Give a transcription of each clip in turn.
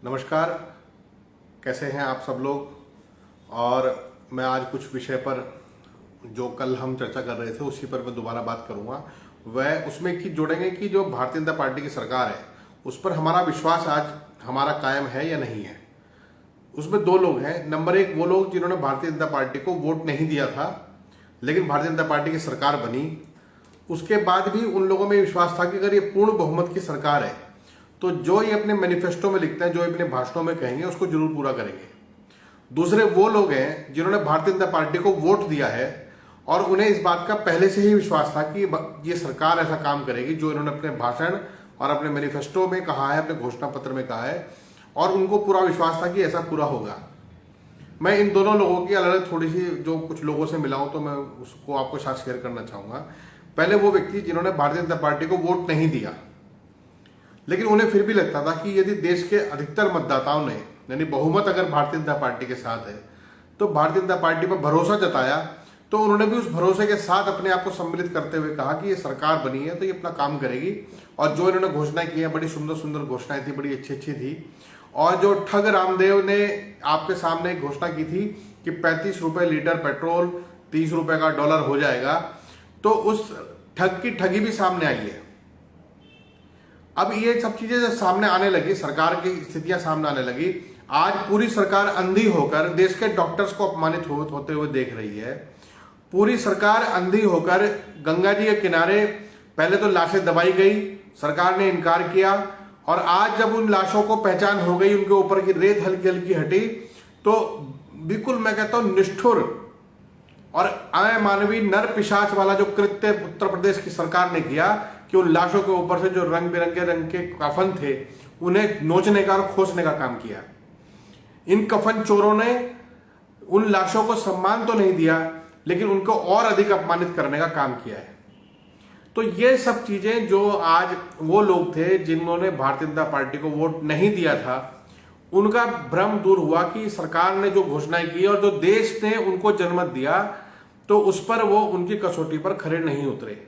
नमस्कार। कैसे हैं आप सब लोग। और मैं आज कुछ विषय पर जो कल हम चर्चा कर रहे थे उसी पर मैं दोबारा बात करूंगा। वह उसमें कि जोड़ेंगे कि जो भारतीय जनता पार्टी की सरकार है उस पर हमारा विश्वास आज हमारा कायम है या नहीं है। उसमें दो लोग हैं। नंबर एक वो लोग जिन्होंने भारतीय जनता पार्टी को वोट नहीं दिया था लेकिन भारतीय जनता पार्टी की सरकार बनी। उसके बाद भी उन लोगों में विश्वास था कि अगर ये पूर्ण बहुमत की सरकार है तो जो ये अपने मैनिफेस्टो में लिखते हैं, जो अपने भाषणों में कहेंगे उसको जरूर पूरा करेंगे। दूसरे वो लोग हैं जिन्होंने भारतीय जनता पार्टी को वोट दिया है और उन्हें इस बात का पहले से ही विश्वास था कि ये सरकार ऐसा काम करेगी जो इन्होंने अपने भाषण और अपने मैनिफेस्टो में कहा है, अपने घोषणा पत्र में कहा है, और उनको पूरा विश्वास था कि ऐसा पूरा होगा। मैं इन दोनों लोगों की अलग अलग थोड़ी सी जो कुछ लोगों से मिला हूं तो मैं उसको आपको साथ शेयर करना चाहूंगा। पहले वो व्यक्ति जिन्होंने भारतीय जनता पार्टी को वोट नहीं दिया लेकिन उन्हें फिर भी लगता था कि यदि देश के अधिकतर मतदाताओं ने यानी बहुमत अगर भारतीय जनता पार्टी के साथ है तो भारतीय जनता पार्टी पर भरोसा जताया, तो उन्होंने भी उस भरोसे के साथ अपने आप को सम्मिलित करते हुए कहा कि ये सरकार बनी है तो ये अपना काम करेगी। और जो इन्होंने घोषणाएं की हैं बड़ी सुंदर सुंदर घोषणाएं थी, बड़ी अच्छी अच्छी थी। और जो ठग रामदेव ने आपके सामने एक घोषणा की थी कि 35 रुपए लीटर पेट्रोल, 30 रुपए का डॉलर हो जाएगा, तो उस ठग की ठगी भी सामने आई है। अब ये सब चीजें जब सामने आने लगी, सरकार की स्थितियां सामने आने लगी, आज पूरी सरकार अंधी होकर देश के डॉक्टर्स को अपमानित होते हुए देख रही है। पूरी सरकार अंधी होकर गंगा जी के किनारे पहले तो लाशें दबाई गई, सरकार ने इनकार किया, और आज जब उन लाशों को पहचान हो गई, उनके ऊपर की रेत हल्की हल्की हटी, तो बिल्कुल मैं कहता हूं निष्ठुर और अमानवीय नर पिशाच वाला जो कृत्य उत्तर प्रदेश की सरकार ने किया कि उन लाशों के ऊपर से जो रंग बिरंगे रंग के कफन थे उन्हें नोचने का और खोसने का काम किया। इन कफन चोरों ने उन लाशों को सम्मान तो नहीं दिया लेकिन उनको और अधिक अपमानित करने का काम किया है। तो ये सब चीजें जो आज वो लोग थे जिन्होंने भारतीय जनता पार्टी को वोट नहीं दिया था, उनका भ्रम दूर हुआ कि सरकार ने जो घोषणाएं की और जो देश ने उनको जनमत दिया तो उस पर वो उनकी कसौटी पर खरे नहीं उतरे।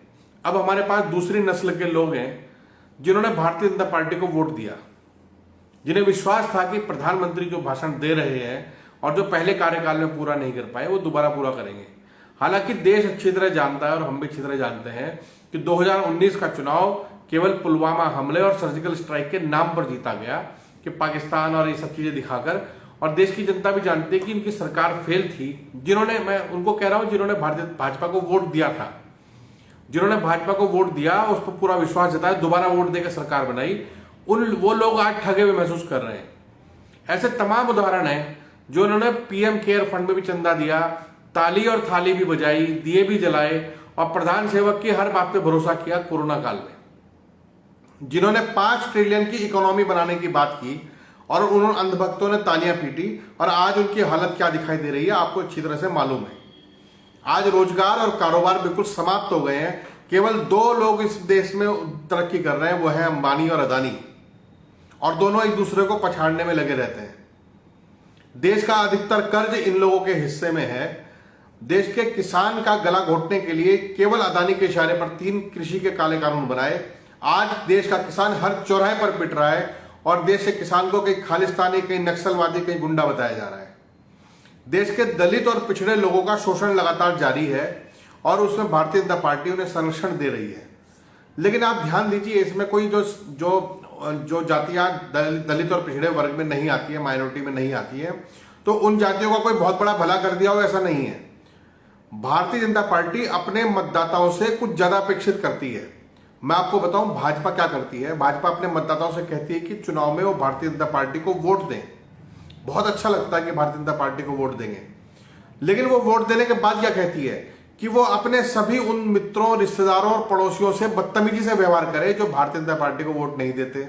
अब हमारे पास दूसरी नस्ल के लोग हैं जिन्होंने भारतीय जनता पार्टी को वोट दिया, जिन्हें विश्वास था कि प्रधानमंत्री जो भाषण दे रहे हैं और जो पहले कार्यकाल में पूरा नहीं कर पाए वो दोबारा पूरा करेंगे। हालांकि देश अच्छी तरह जानता है और हम भी अच्छी तरह जानते हैं कि 2019 का चुनाव केवल पुलवामा हमले और सर्जिकल स्ट्राइक के नाम पर जीता गया कि पाकिस्तान और ये सब चीजें दिखाकर, और देश की जनता भी जानती है कि इनकी सरकार फेल थी। जिन्होंने, मैं उनको कह रहा हूं जिन्होंने भाजपा को वोट दिया था, जिन्होंने भाजपा को वोट दिया, उस पर पूरा विश्वास जताया, दोबारा वोट देकर सरकार बनाई, वो लोग आज ठगे हुए महसूस कर रहे हैं। ऐसे तमाम उदाहरण हैं जो उन्होंने पीएम केयर फंड में भी चंदा दिया, ताली और थाली भी बजाई, दिए भी जलाए और प्रधान सेवक की हर बात पे भरोसा किया कोरोना काल में। जिन्होंने 5 ट्रिलियन की इकोनॉमी बनाने की बात की और उन्होंने अंधभक्तों ने तालियां पीटी, और आज उनकी हालत क्या दिखाई दे रही है आपको अच्छी तरह से मालूम है। आज रोजगार और कारोबार बिल्कुल समाप्त हो गए हैं। केवल 2 लोग इस देश में तरक्की कर रहे हैं, वो है अंबानी और अदानी, और दोनों एक दूसरे को पछाड़ने में लगे रहते हैं। देश का अधिकतर कर्ज इन लोगों के हिस्से में है। देश के किसान का गला घोटने के लिए केवल अदानी के इशारे पर 3 कृषि के काले कानून बनाए। आज देश का किसान हर चौराहे पर पिट रहा है और देश के किसान को कहीं खालिस्तानी, कहीं नक्सलवादी, कहीं गुंडा बताया जा रहा है। देश के दलित और पिछड़े लोगों का शोषण लगातार जारी है और उसमें भारतीय जनता पार्टी उन्हें संरक्षण दे रही है। लेकिन आप ध्यान दीजिए, इसमें कोई जो जातियां दलित और पिछड़े वर्ग में नहीं आती है, माइनॉरिटी में नहीं आती है, तो उन जातियों का कोई बहुत बड़ा भला कर दिया हो ऐसा नहीं है। भारतीय जनता पार्टी अपने मतदाताओं से कुछ ज्यादा अपेक्षित करती है। मैं आपको बताऊं भाजपा क्या करती है। भाजपा अपने मतदाताओं से कहती है कि चुनाव में वो भारतीय जनता पार्टी को वोट दें। बहुत अच्छा लगता है कि भारतीय जनता पार्टी को वोट देंगे, लेकिन वो वोट देने के बाद क्या कहती है कि वो अपने सभी उन मित्रों, रिश्तेदारों और पड़ोसियों से बदतमीजी से व्यवहार करे जो भारतीय जनता पार्टी को वोट नहीं देते।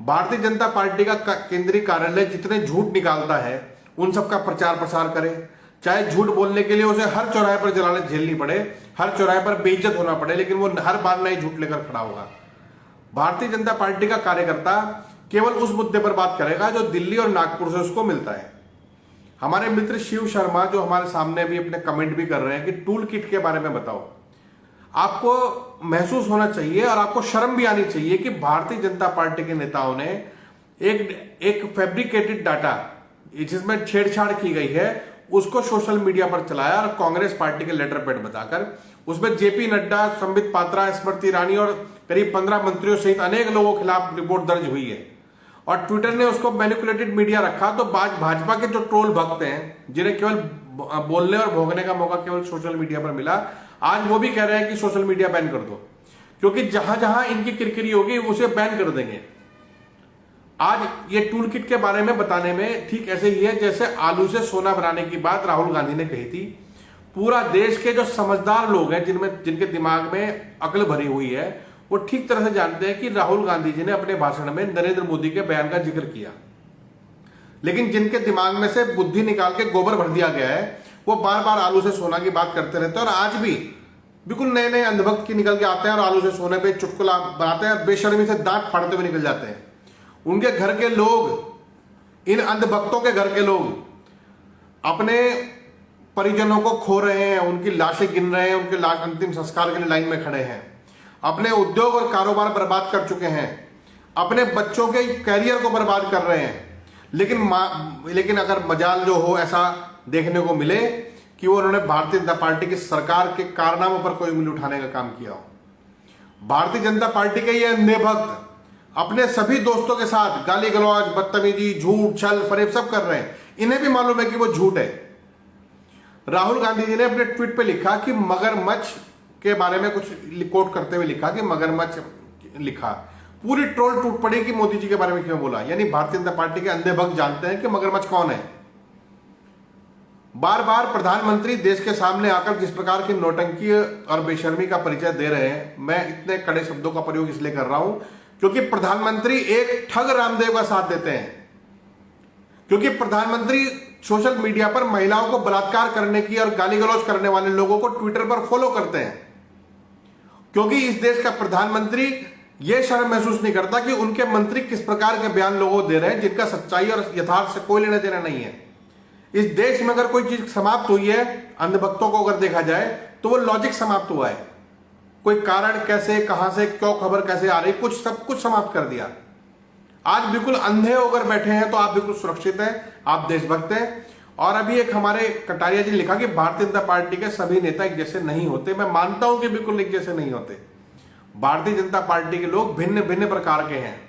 भारतीय जनता पार्टी का केंद्रीय कार्यालय जितने झूठ निकालता है उन सबका प्रचार प्रसार करे, चाहे झूठ बोलने के लिए उसे हर चौराहे पर जलालत झेलनी पड़े, हर चौराहे पर बेइज्जत होना पड़े, लेकिन वो हर बार नए झूठ लेकर खड़ा होगा। भारतीय जनता पार्टी का कार्यकर्ता केवल उस मुद्दे पर बात करेगा जो दिल्ली और नागपुर से उसको मिलता है। हमारे मित्र शिव शर्मा जो हमारे सामने भी अपने कमेंट भी कर रहे हैं कि टूल किट के बारे में बताओ। आपको महसूस होना चाहिए और आपको शर्म भी आनी चाहिए कि भारतीय जनता पार्टी के नेताओं ने एक फैब्रिकेटेड डाटा जिसमें छेड़छाड़ की गई है उसको सोशल मीडिया पर चलाया और कांग्रेस पार्टी के लेटर पैड बताकर उसमें जेपी नड्डा, संबित पात्रा, स्मृति ईरानी और करीब 15 मंत्रियों सहित अनेक लोगों के खिलाफ रिपोर्ट दर्ज हुई है और ट्विटर ने उसको मैनिपुलेटेड मीडिया रखा। तो भाजपा के जो ट्रोल भक्त हैं जिन्हें केवल बोलने और भोगने का मौका केवल सोशल मीडिया पर मिला, आज वो भी कह रहे हैं कि सोशल मीडिया बैन कर दो, क्योंकि जहां जहां इनकी किरकिरी होगी उसे बैन कर देंगे। आज ये टूल किट के बारे में बताने में ठीक ऐसे ही है जैसे आलू से सोना बनाने की बात राहुल गांधी ने कही थी। पूरा देश के जो समझदार लोग हैं जिनके दिमाग में अक्ल भरी हुई है वो ठीक तरह से जानते हैं कि राहुल गांधी जी ने अपने भाषण में नरेंद्र मोदी के बयान का जिक्र किया, लेकिन जिनके दिमाग में से बुद्धि निकाल के गोबर भर दिया गया है वो बार बार आलू से सोना की बात करते रहते हैं और आज भी बिल्कुल नए नए अंधभक्त की निकल के आते हैं और आलू से सोने पे चुटकुला बनाते हैं, बेशर्मी से दांत फाड़ते हुए निकल जाते हैं। उनके घर के लोग, इन अंधभक्तों के घर के लोग अपने परिजनों को खो रहे हैं, उनकी लाशें गिन रहे हैं, उनके लाश अंतिम संस्कार के लिए लाइन में खड़े हैं, अपने उद्योग और कारोबार बर्बाद कर चुके हैं, अपने बच्चों के कैरियर को बर्बाद कर रहे हैं। लेकिन अगर मजाल जो हो ऐसा देखने को मिले कि वो उन्होंने भारतीय जनता पार्टी की सरकार के कारनामों पर कोई उंगली उठाने का काम किया हो, भारतीय जनता पार्टी के ये अंधे भक्त अपने सभी दोस्तों के साथ गाली गलौज, बदतमीजी, झूठ, छल फरेब सब कर रहे हैं। इन्हें भी मालूम है कि वो झूठ है। राहुल गांधी जी ने अपने ट्वीट पे लिखा कि मगरमच्छ के बारे में कुछ कोट करते हुए लिखा कि मगरमच्छ लिखा, पूरी ट्रोल टूट पड़ी कि मोदी जी के बारे में क्यों बोला। यानी भारतीय जनता पार्टी के अंधे भक्त जानते हैं कि मगरमच्छ कौन है। बार बार प्रधानमंत्री देश के सामने आकर जिस प्रकार की नौटंकी और बेशर्मी का परिचय दे रहे हैं, मैं इतने कड़े शब्दों का प्रयोग इसलिए कर रहा हूं क्योंकि प्रधानमंत्री एक ठग रामदेव का साथ देते हैं, क्योंकि प्रधानमंत्री सोशल मीडिया पर महिलाओं को बलात्कार करने की और गाली गलौज करने वाले लोगों को ट्विटर पर फॉलो करते हैं, क्योंकि इस देश का प्रधानमंत्री यह शर्म महसूस नहीं करता कि उनके मंत्री किस प्रकार के बयान लोगों को दे रहे हैं जिनका सच्चाई और यथार्थ से कोई लेना देना नहीं है। इस देश में अगर कोई चीज समाप्त हुई है, अंधभक्तों को अगर देखा जाए तो वो लॉजिक समाप्त हुआ है। कोई कारण कैसे, कहां से, क्यों खबर कैसे आ रही, कुछ सब कुछ समाप्त कर दिया। आज बिल्कुल अंधे होकर बैठे हैं तो आप बिल्कुल सुरक्षित हैं, आप देशभक्त हैं। और अभी एक हमारे कटारिया जी ने लिखा कि भारतीय जनता पार्टी के सभी नेता एक जैसे नहीं होते। मैं मानता हूं कि बिल्कुल एक जैसे नहीं होते। भारतीय जनता पार्टी के लोग भिन्न भिन्न प्रकार के हैं।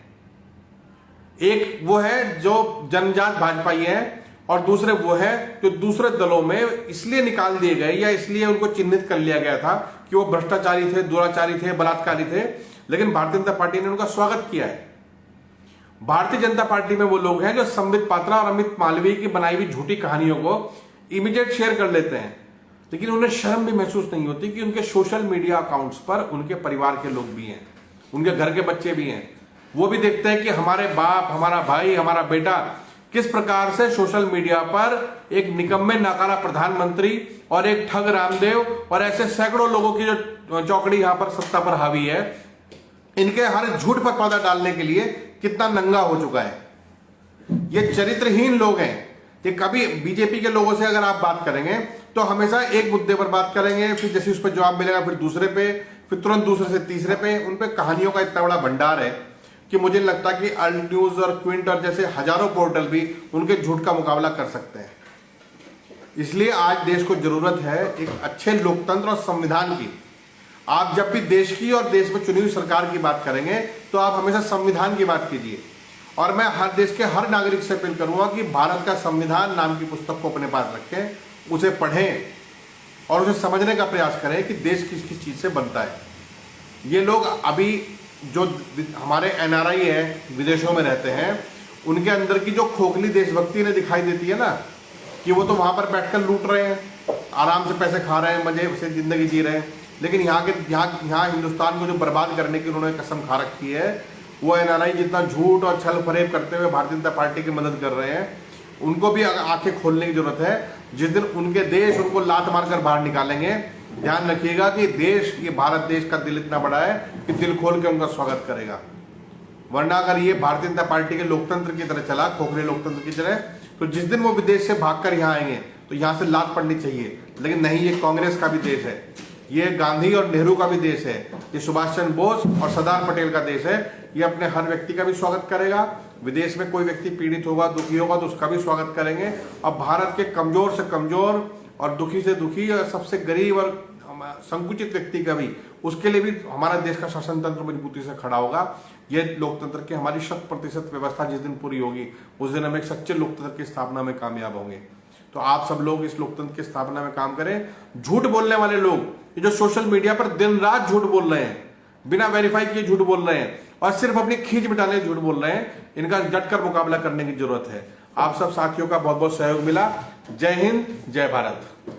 एक वो है जो जन्मजात भाजपाई है और दूसरे वो है जो दूसरे दलों में इसलिए निकाल दिए गए या इसलिए उनको चिन्हित कर लिया गया था कि वो भ्रष्टाचारी थे, दुराचारी थे, बलात्कारी थे, लेकिन भारतीय जनता पार्टी ने उनका स्वागत किया है। भारतीय जनता पार्टी में वो लोग हैं जो संबित पात्रा और अमित मालवीय की बनाई हुई झूठी कहानियों को इमीडिएट शेयर कर लेते हैं, लेकिन उन्हें शर्म भी महसूस नहीं होती कि उनके सोशल मीडिया अकाउंट्स पर उनके परिवार के लोग भी हैं, उनके घर के बच्चे भी हैं। वो भी देखते हैं कि हमारे बाप, हमारा भाई, हमारा बेटा किस प्रकार से सोशल मीडिया पर एक निकम्मे नाकारा प्रधानमंत्री और एक ठग रामदेव और ऐसे सैकड़ों लोगों की जो चौकड़ी यहां पर सत्ता पर हावी है, इनके हर झूठ पर पर्दा डालने के लिए कितना नंगा हो चुका है। ये चरित्रहीन लोग हैं। ये कभी बीजेपी के लोगों से अगर आप बात करेंगे तो हमेशा एक मुद्दे पर बात करेंगे, फिर जैसे उस पर जवाब मिलेगा फिर दूसरे पे, फिर तुरंत दूसरे से तीसरे पे। उन पे कहानियों का इतना बड़ा भंडार है कि मुझे लगता है कि अल्ट न्यूज और क्विंट और जैसे हजारों पोर्टल भी उनके झूठ का मुकाबला कर सकते हैं। इसलिए आज देश को जरूरत है एक अच्छे लोकतंत्र और संविधान की। आप जब भी देश की और देश में चुनी हुई सरकार की बात करेंगे तो आप हमेशा संविधान की बात कीजिए। और मैं हर देश के हर नागरिक से अपील करूंगा कि भारत का संविधान नाम की पुस्तक को अपने पास रखें, उसे पढ़ें और उसे समझने का प्रयास करें कि देश किस किस चीज से बनता है। ये लोग अभी जो हमारे एनआरआई है, विदेशों में रहते हैं, उनके अंदर की जो खोखली देशभक्ति ने दिखाई देती है ना, कि वो तो वहां पर बैठकर लूट रहे हैं, आराम से पैसे खा रहे हैं, मजे से जिंदगी जी रहे हैं, लेकिन यहाँ हिंदुस्तान को जो बर्बाद करने की उन्होंने कसम खा रखी है, वो एनआरआई जितना झूठ और छल फरेब करते हुए भारतीय जनता पार्टी की मदद कर रहे हैं, उनको भी आंखें खोलने की जरूरत है। जिस दिन उनके देश उनको लात मारकर बाहर निकालेंगे, ध्यान रखिएगा कि देश, ये भारत देश का दिल इतना बड़ा है कि दिल खोल के उनका स्वागत करेगा। वरना अगर ये भारतीय जनता पार्टी के लोकतंत्र की तरह चला, खोखले लोकतंत्र की तरह, तो जिस दिन वो विदेश से भागकर यहाँ आएंगे तो यहाँ से लात पड़नी चाहिए। लेकिन नहीं, ये कांग्रेस का भी देश है, ये गांधी और नेहरू का भी देश है, ये सुभाष चंद्र बोस और सरदार पटेल का देश है। ये अपने हर व्यक्ति का भी स्वागत करेगा विदेश में कोई व्यक्ति पीड़ित होगा, दुखी होगा तो उसका भी स्वागत करेंगे। और भारत के कमजोर से कमजोर और दुखी से दुखी और सबसे गरीब और संकुचित व्यक्ति का भी, उसके लिए भी हमारा देश का शासन तंत्र मजबूती से खड़ा होगा। ये लोकतंत्र की हमारी 100% व्यवस्था जिस दिन पूरी होगी उस दिन हम एक सच्चे लोकतंत्र की स्थापना में कामयाब होंगे। तो आप सब लोग इस लोकतंत्र की स्थापना में काम करें। झूठ बोलने वाले लोग, ये जो सोशल मीडिया पर दिन रात झूठ बोल रहे हैं, बिना वेरीफाई किए झूठ बोल रहे हैं और सिर्फ अपनी खींच मिटाने झूठ बोल रहे हैं, इनका डटकर मुकाबला करने की जरूरत है। आप सब साथियों का बहुत बहुत सहयोग मिला। जय हिंद, जय भारत।